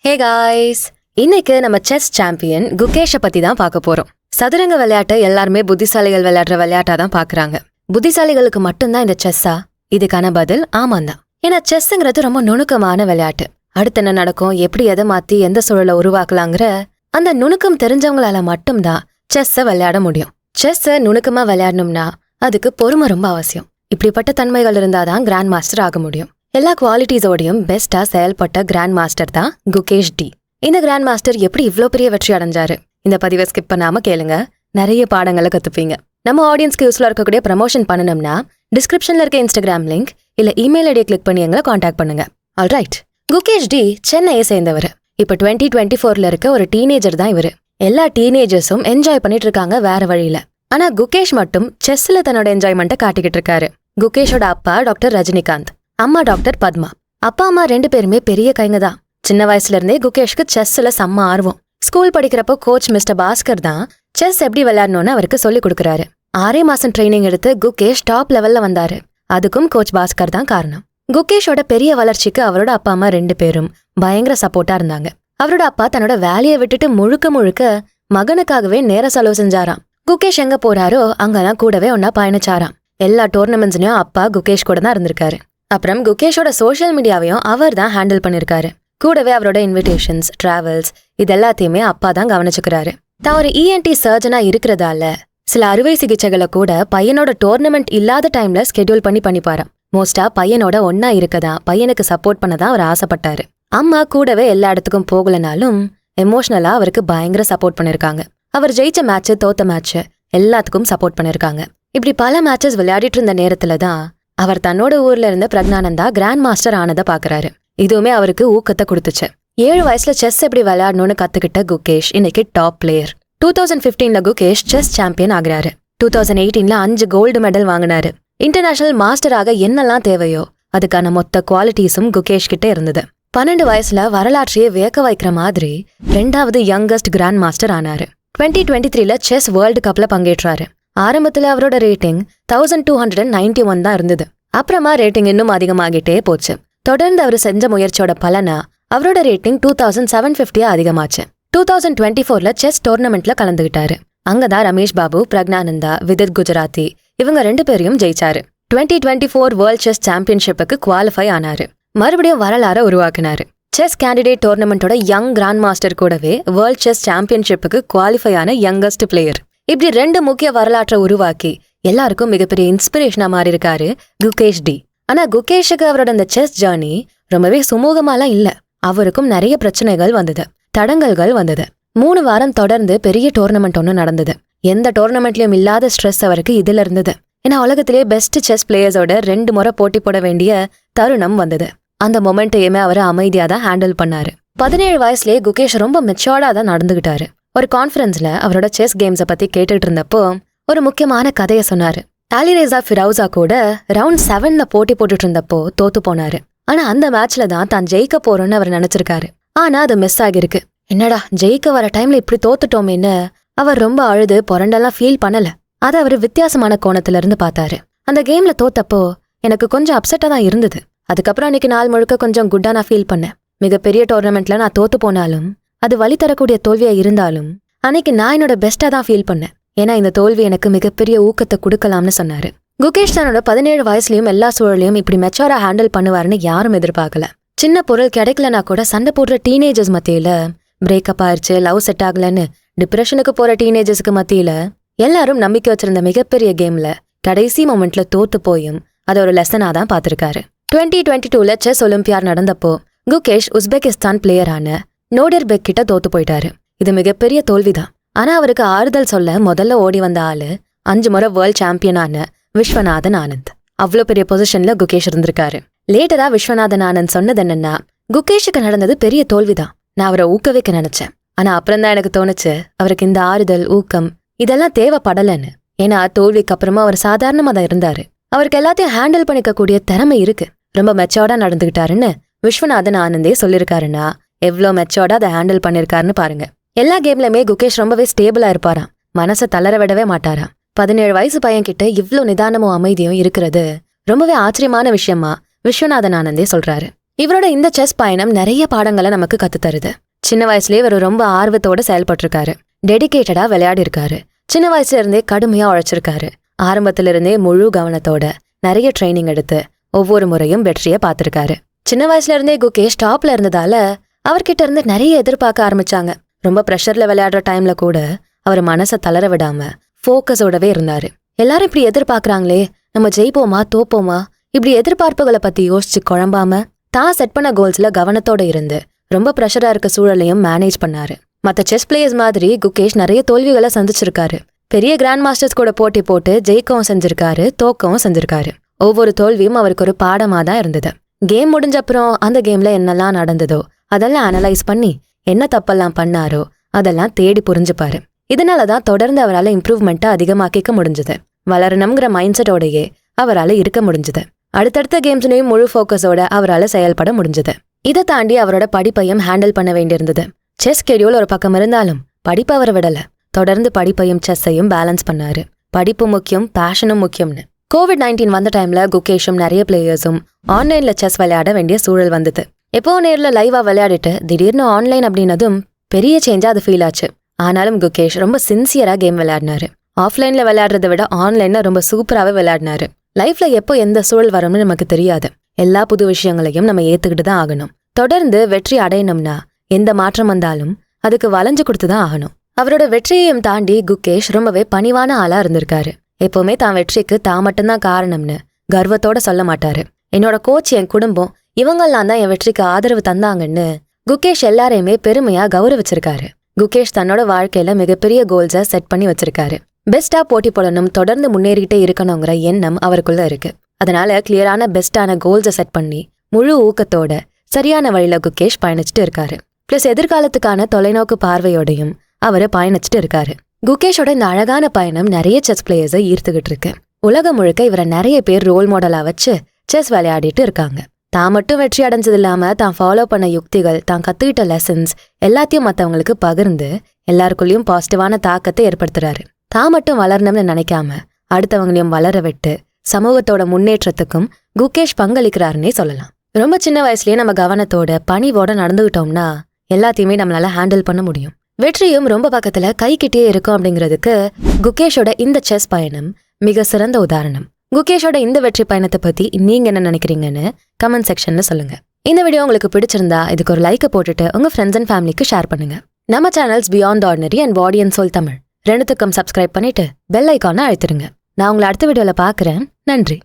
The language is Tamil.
ஹே காய்ஸ், இன்னைக்கு நம்ம செஸ் சாம்பியன் குகேஷை பத்தி தான் பார்க்க போறோம். சதுரங்க விளையாட்டை எல்லாருமே புத்திசாலிகள் விளையாடுற விளையாட்டா தான் பாக்குறாங்க. புத்திசாலிகளுக்கு மட்டும்தான் இந்த செஸ்ஸா? இதுக்கான பதில் ஆமாந்தான். ஏன்னா செஸ்ஸுங்கிறது ரொம்ப நுணுக்கமான விளையாட்டு. அடுத்து என்ன நடக்கும், எப்படி எதை மாத்தி எந்த சூழலை உருவாக்கலாங்கிற அந்த நுணுக்கம் தெரிஞ்சவங்களால மட்டும்தான் செஸ்ஸை விளையாட முடியும். செஸ்ஸை நுணுக்கமா விளையாடணும்னா அதுக்கு பொறுமை ரொம்ப அவசியம். இப்படிப்பட்ட தன்மைகள் இருந்தாதான் கிராண்ட் மாஸ்டர் ஆக முடியும். எல்லா குவாலிட்டிஸோடையும் பெஸ்டா செயல்பட்ட கிராண்ட் மாஸ்டர் தான் குகேஷ் டி. இந்த கிராண்ட் மாஸ்டர் எப்படி இவ்ளோ பெரிய வெற்றி அடைஞ்சாரு? இந்த பதிவை ஸ்கிப் பண்ணாம கேளுங்க, நிறைய பாடங்களை கத்துப்பீங்க. நம்ம ஆடியன்ஸ்க்கு யூஸ்ஃபுல்லா இருக்கக்கூடிய ப்ரமோஷன் பண்ணணும்னா டிஸ்கிரிப்ஷன்ல இருக்க இன்ஸ்டாகிராம் லிங்க் இல்ல இமெயில் ஐடியை கிளிக் பண்ணி எங்களை காண்டாக்ட் பண்ணுங்க. ஆல்ரைட், குகேஷ் டி சென்னையை சேர்ந்தவர். இப்ப 2024ல இருக்க ஒரு டீனேஜர் தான் இவரு. எல்லா டீனேஜர்ஸும் என்ஜாய் பண்ணிட்டு இருக்காங்க வேற வழியில. ஆனா குகேஷ் மட்டும் செஸ்ல தன்னோட என்ஜாய்மெண்ட்டை காட்டிக்கிட்டு இருக்காரு. குகேஷோட அப்பா டாக்டர் ரஜினிகாந்த், அம்மா டாக்டர் பத்மா. அப்பா அம்மா 2 பேருமே பெரிய கைங்க தான். சின்ன வயசுல இருந்தே குகேஷ்க்கு செஸ்ல செம்ம ஆர்வம். ஸ்கூல் படிக்கிறப்போ கோச் மிஸ்டர் பாஸ்கர் தான் செஸ் எப்படி விளையாடணும்னு அவருக்கு சொல்லி கொடுக்குறாரு. 6 மாசம் ட்ரைனிங் எடுத்து குகேஷ் டாப் லெவல்ல வந்தாரு. அதுக்கும் கோச் பாஸ்கர் தான் காரணம். குகேஷோட பெரிய வளர்ச்சிக்கு அவரோட அப்பா அம்மா 2 பேரும் பயங்கர சப்போர்ட்டா இருந்தாங்க. அவரோட அப்பா தன்னோட வேலையை விட்டுட்டு முழுக்க முழுக்க மகனுக்காகவே நேர செலவு செஞ்சாராம். குகேஷ் எங்க போறாரோ அங்கெல்லாம் கூடவே ஒன்னா பயணிச்சாராம். எல்லா டோர்னமெண்ட்ஸ்லயும் அப்பா குகேஷ் கூட தான் இருந்திருக்காரு. அப்புறம் குகேஷோட சோஷியல் மீடியாவையும் அவர் தான் ஹேண்டில் பண்ணிருக்காரு. கூடவே அவரோட இன்விடேஷன்ஸ், டிராவல்ஸ் இது எல்லாத்தையுமே அப்பா தான் கவனிச்சுக்கிறாரு. தான் ஒரு ENT சர்ஜனா இருக்கிறதால சில அறுவை சிகிச்சைகளை கூட பையனோட டோர்னமெண்ட் இல்லாத டைம்ல ஸ்கெடியூல் பண்ணிப்பாராம். மோஸ்டா பையனோட ஒன்னா இருக்கதான், பையனுக்கு சப்போர்ட் பண்ணதான் அவர் ஆசைப்பட்டாரு. அம்மா கூடவே எல்லா இடத்துக்கும் போகலனாலும் எமோஷனலா அவருக்கு பயங்கர சப்போர்ட் பண்ணிருக்காங்க. அவர் ஜெயிச்ச மேட்ச், தோத்த மேட்ச் எல்லாத்துக்கும் சப்போர்ட் பண்ணிருக்காங்க. இப்படி பல மேட்சஸ் விளையாடிட்டு இருந்த நேரத்துல தான் அவர் தன்னோட ஊர்ல இருந்த பிரக்னானந்தா கிராண்ட் மாஸ்டர் ஆனதை பாக்குறாரு. இதுவுமே அவருக்கு ஊக்கத்தை கொடுத்துச்சு. 7 வயசுல செஸ் எப்படி விளையாடணும்னு கத்துக்கிட்ட குகேஷ் இன்னைக்கு டாப் பிளேயர். 2015ல குகேஷ் செஸ் சாம்பியன் ஆகிறாரு. 2018ல 5 கோல்டு மெடல் வாங்கினாரு. இன்டர்நேஷனல் மாஸ்டராக என்னெல்லாம் தேவையோ அதுக்கான மொத்த குவாலிட்டிஸும் குகேஷ் கிட்ட இருந்தது. 12 வயசுல வரலாற்றையே வியக்க வைக்கிற மாதிரி 2வது யங்கஸ்ட் கிராண்ட் மாஸ்டர் ஆனாரு. 2023ல செஸ் வேர்ல்டு கப்ல பங்கேற்றாரு. ஆரம்பத்துல அவரோட ரேட்டிங் 1291 தான் இருந்தது. அப்புறமா ரேட்டிங் இன்னும் அதிகமாகிட்டே போச்சு. தொடர்ந்து அவர் செஞ்ச முயற்சியோட பலனா அவரோட ரேட்டிங் 2750 அதிகமாச்சு. 2024ல செஸ் டோர்னமெண்ட்ல கலந்துகிட்டாரு. அங்கதான் ரமேஷ் பாபு, பிரக்னானந்தா, விதித் குஜராத்தி இவங்க 2 பேரையும் ஜெயிச்சாரு. 2024 வேர்ல்ட் செஸ் சாம்பியன்ஷிப்புக்கு குவாலிஃபை ஆனாரு. மறுபடியும் வரலாற உருவாக்கினாரு. செஸ் கேண்டிடேட் டோர்னமெண்டோட யங் கிராண்ட் மாஸ்டர் கூடவே வேர்ல்ட் செஸ் சாம்பியன்ஷிப்புக்கு குவாலிஃபை ஆன யங்கஸ்ட் பிளேயர். இப்படி 2 முக்கிய வரலாற்றை உருவாக்கி எல்லாருக்கும் மிகப்பெரிய இன்ஸ்பிரேஷனா மாறி இருக்காரு குகேஷ் டி. ஆனா குகேஷுக்கு அவரோட இந்த செஸ் ஜர்னி ரொம்பவே சுமூகமாலாம் இல்ல. அவருக்கும் நிறைய பிரச்சனைகள் வந்தது, தடங்கல்கள் வந்தது. 3 வாரம் தொடர்ந்து பெரிய டோர்னமெண்ட் ஒன்று நடந்தது. எந்த டோர்னமெண்ட்லயும் இல்லாத ஸ்ட்ரெஸ் அவருக்கு இதுல இருந்தது. ஏன்னா உலகத்திலேயே பெஸ்ட் செஸ் பிளேயர்ஸோட 2 முறை போட்டி போட வேண்டிய தருணம் வந்தது. அந்த மொமெண்ட்டையுமே அவர் அமைதியா தான் ஹேண்டில் பண்ணாரு. 17 வயசுலயே குகேஷ் ரொம்ப மெச்சோர்டா தான் நடந்துகிட்டாரு. ஒரு கான்ஃபரன்ஸ்ல அவரோட செஸ் கேம்ஸை பத்தி கேட்டுட்டு இருந்தப்போ ஒரு முக்கியமான கதையை சொன்னாரு. அலிரேசா ஃபிரௌசா கூட ரவுண்ட் 7ல போட்டி போட்டுட்டு இருந்தப்போ தோத்து போனாரு. ஆனா அந்த மேட்ச்ல தான் ஜெயிக்க போறோம்னு அவர் நினைச்சிருக்காரு. ஆனா அது மிஸ் ஆகிருக்கு. என்னடா ஜெயிக்க வர டைம்ல இப்படி தோத்துட்டோமேன்னு அவர் ரொம்ப அழுது புரண்டெல்லாம் ஃபீல் பண்ணல. அதை அவர் வித்தியாசமான கோணத்துல இருந்து பார்த்தாரு. அந்த கேம்ல தோத்தப்போ எனக்கு கொஞ்சம் அப்செட்டா தான் இருந்தது. அதுக்கப்புறம் அன்னைக்கு நாள் முழுக்க கொஞ்சம் குட்டா நான் ஃபீல் பண்ணேன். மிகப்பெரிய டோர்னமெண்ட்ல நான் தோத்து போனாலும் அது வலி தரக்கூடிய தோல்வியா இருந்தாலும் அன்னைக்கு நான் என்னோட பெஸ்டா தான் ஃபீல் பண்ணேன். ஏன்னா இந்த தோல்வி எனக்கு மிகப்பெரிய ஊக்கத்தை கொடுக்கலாம்னு சொன்னாரு. குகேஷ் தன்னோட 17 வயசுலயும் எல்லா சூழலையும் இப்படி மெச்சோரா ஹேண்டில் பண்ணுவாருன்னு யாரும் எதிர்பார்க்கல. சின்ன பொருள் கிடைக்கலனா கூட சண்டை போடுற டீனேஜர்ஸ் மத்தியில, பிரேக்கப் ஆயிடுச்சு, லவ் செட் ஆகலன்னு டிப்ரெஷனுக்கு போற டீனேஜர்ஸ்க்கு மத்தியில எல்லாரும் நம்பிக்கை வச்சிருந்த மிகப்பெரிய கேம்ல கடைசி மொமெண்ட்ல தோத்து போயும் அதை ஒரு லெசனா தான் பார்த்திருக்காரு. 2022ல செஸ் ஒலிம்பியாட் நடந்தப்போ குகேஷ் உஸ்பெகிஸ்தான் பிளேயரான நோடிர்பெக் கிட்ட தோத்து போயிட்டாரு. இது மிகப்பெரிய தோல்விதான். ஆனா அவருக்கு ஆறுதல் சொல்ல முதல்ல ஓடி வந்த ஆளு 5 முறை வேர்ல்ட் சாம்பியனான விஸ்வநாதன் ஆனந்த். அவ்வளோ பெரிய பொசிஷன்ல குகேஷ் இருந்திருக்காரு. லேட்டரா விஸ்வநாதன் ஆனந்த் சொன்னது என்னன்னா, குகேஷுக்கு நடந்தது பெரிய தோல்விதான், நான் அவரை ஊக்குவிக்க நினைச்சேன். ஆனா அப்புறம் தான் எனக்கு தோணுச்சு அவருக்கு இந்த ஆறுதல், ஊக்கம் இதெல்லாம் தேவைப்படலன்னு. ஏன்னா தோல்விக்கு அப்புறமா அவர் சாதாரணமா தான் இருந்தாரு. அவருக்கு எல்லாத்தையும் ஹேண்டில் பண்ணிக்க கூடிய திறமை இருக்கு. ரொம்ப மெச்சோர்டா நடந்துகிட்டாருன்னு விஸ்வநாதன் ஆனந்தே சொல்லிருக்காருன்னா எவ்வளோ மெச்சோர்டா அதை ஹேண்டில் பண்ணிருக்காருன்னு பாருங்க. எல்லா கேம்லயுமே குகேஷ் ரொம்பவே ஸ்டேபிளா இருப்பாராம். மனசை தளர விடவே மாட்டாராம். 17 வயசு பையன் கிட்ட இவ்ளோ நிதானமும் அமைதியும் இருக்கிறது ரொம்பவே ஆச்சரியமான விஷயமா விஸ்வநாதன் ஆனந்தே சொல்றாரு. இவரோட இந்த செஸ் பயணம் நிறைய பாடங்களை நமக்கு கத்துத்தருது. சின்ன வயசுலயே இவர் ரொம்ப ஆர்வத்தோட செயல்பட்டிருக்காரு. டெடிகேட்டடா விளையாடி இருக்காரு. சின்ன வயசுல இருந்தே கடுமையா உழைச்சிருக்காரு. ஆரம்பத்துல இருந்தே முழு கவனத்தோட நிறைய ட்ரைனிங் எடுத்து ஒவ்வொரு முறையும் வெற்றியை பார்த்திருக்காரு. சின்ன வயசுல இருந்தே குகேஷ் டாப்ல இருந்ததால அவர்கிட்ட இருந்து நிறைய எதிர்பார்க்க ஆரம்பிச்சாங்க. ரொம்ப ப்ரெஷர்ல விளையாடுற டைம்ல கூட அவர் மனசை தளர விடாம ஃபோக்கஸோடவே இருந்தாரு. எல்லாரும் இப்படி எதிர்பார்க்கறாங்களே, நம்ம ஜெயிப்போமா தோப்போமா, இப்படி எதிர்பார்ப்புகளை பத்தி யோசிச்சு குழம்பாம தான் செட் பண்ண கோல்ஸ்ல கவனத்தோட இருந்து ரொம்ப ப்ரெஷரா இருக்க சூழலையும் மேனேஜ் பண்ணாரு. மத்த செஸ் பிளேயர்ஸ் மாதிரி குகேஷ் நிறைய தோல்விகளை சந்திச்சிருக்காரு. பெரிய கிராண்ட் மாஸ்டர்ஸ் கூட போட்டி போட்டு ஜெயிக்கவும் செஞ்சிருக்காரு, தோக்கவும் செஞ்சிருக்காரு. ஒவ்வொரு தோல்வியும் அவருக்கு ஒரு பாடமா தான் இருந்தது. கேம் முடிஞ்சப்புறம் அந்த கேம்ல என்னெல்லாம் நடந்ததோ அதெல்லாம் அனலைஸ் பண்ணி என்ன தப்பெல்லாம் பண்ணாரோ அதெல்லாம் தேடி புரிஞ்சுப்பாரு. இதனாலதான் தொடர்ந்து அவரால் இம்ப்ரூவ்மெண்ட்டை அதிகமாக்கிக்க முடிஞ்சது. வளரணுங்கிற மைண்ட் செட்டோடையே அவரால் இருக்க முடிஞ்சது. அடுத்தடுத்த கேம்ஸ்லையும் முழு ஃபோக்கஸோட அவரால் செயல்பட முடிஞ்சது. இதை தாண்டி அவரோட படிப்பையும் ஹேண்டில் பண்ண வேண்டியிருந்தது. செஸ் ஸ்கெடியூல் ஒரு பக்கம் இருந்தாலும் படிப்பு அவரை விடல. தொடர்ந்து படிப்பையும் செஸ்ஸையும் பேலன்ஸ் பண்ணாரு. படிப்பு முக்கியம், பேஷனும் முக்கியம்னு. COVID-19 வந்த டைம்ல குகேஷும் நிறைய பிளேயர்ஸும் ஆன்லைன்ல செஸ் விளையாட வேண்டிய சூழல் வந்தது. எப்போ நேர்ல லைவா விளையாடிட்டு திடீர்னு ஆன்லைன் அப்படின்னதும் பெரிய சேஞ்சா அது ஃபீல் ஆச்சு. ஆனாலும் குகேஷ் ரொம்ப சின்சியரா கேம் விளையாடினாரு. ஆஃப்லைன்ல விளையாடுறதை விட ஆன்லைன்ல ரொம்ப சூப்பராகவே விளையாடினாரு. லைஃப்ல எப்போ எந்த சூழல் வரும்னு நமக்கு தெரியாது. எல்லா புது விஷயங்களையும் நம்ம ஏத்துக்கிட்டு தான் ஆகணும். தொடர்ந்து வெற்றி அடையணும்னா எந்த மாற்றம் வந்தாலும் அதுக்கு வளைஞ்சு கொடுத்துதான் ஆகணும். அவரோட வெற்றியையும் தாண்டி குகேஷ் ரொம்பவே பணிவான ஆளா இருந்திருக்காரு. எப்பவுமே தான் வெற்றிக்கு தான் மட்டும்தான் காரணம்னு கர்வத்தோட சொல்ல மாட்டாரு. என்னோட கோச், என் குடும்பம், இவங்கெல்லாம் தான் என் வெற்றிக்கு ஆதரவு தந்தாங்கன்னு குகேஷ் எல்லாரையுமே பெருமையா கௌரவிச்சிருக்காரு. குகேஷ் தன்னோட வாழ்க்கையில மிகப்பெரிய கோல்ஸை செட் பண்ணி வச்சிருக்காரு. பெஸ்டா போட்டி போடணும், தொடர்ந்து முன்னேறிட்டே இருக்கணுங்கிற எண்ணம் அவருக்குள்ள இருக்கு. அதனால கிளியரான பெஸ்டான கோல்ஸை செட் பண்ணி முழு ஊக்கத்தோட சரியான வழியில குகேஷ் பயணிச்சுட்டு இருக்காரு. பிளஸ் எதிர்காலத்துக்கான தொலைநோக்கு பார்வையோடையும் அவரு பயணிச்சுட்டு இருக்காரு. குகேஷோட இந்த அழகான பயணம் நிறைய செஸ் பிளேயர்ஸை ஈர்த்துக்கிட்டு இருக்கு. உலகம் முழுக்க இவரை நிறைய பேர் ரோல் மாடலா வச்சு செஸ் விளையாடிட்டு இருக்காங்க. தான் மட்டும் வெற்றி அடைஞ்சது இல்லாம தான் ஃபாலோ பண்ண யுக்திகள், தான் கத்துக்கிட்ட லெசன்ஸ் எல்லாத்தையும் மத்தவங்களுக்கு பகிர்ந்து எல்லாருக்குள்ளயும் பாசிட்டிவான தாக்கத்தை ஏற்படுத்துறாரு. தான் மட்டும் வளரணும்னு நினைக்காம அடுத்தவங்களையும் வளர விட்டு சமூகத்தோட முன்னேற்றத்துக்கும் குகேஷ் பங்களிக்கிறாருன்னே சொல்லலாம். ரொம்ப சின்ன வயசுலயே நம்ம கவனத்தோட பணிவோட நடந்துகிட்டோம்னா எல்லாத்தையுமே நம்மளால ஹேண்டில் பண்ண முடியும். வெற்றியும் ரொம்ப பக்கத்துல கைக்கிட்டே இருக்கும் அப்படிங்கிறதுக்கு குகேஷோட இந்த செஸ் பயணம் மிக சிறந்த உதாரணம். குகேஷோட இந்த வெற்றி பயணத்தை பத்தி நீங்க என்ன நினைக்கிறீங்கன்னு கமெண்ட் செக்ஷன்ல சொல்லுங்க. இந்த வீடியோ உங்களுக்கு பிடிச்சிருந்தா இதுக்கு ஒரு லைக்கை போட்டுட்டு உங்க ஃப்ரெண்ட்ஸ் அண்ட் ஃபேமிலிக்கு ஷேர் பண்ணுங்க. நம்ம channels beyond ordinary and body and soul Tamil ரெண்டுத்துக்கும் சப்ஸ்கிரைப் பண்ணிட்டு பெல் ஐக்கானை அழுத்திருங்க. நான் உங்களை அடுத்த வீடியோல பாக்குறேன். நன்றி.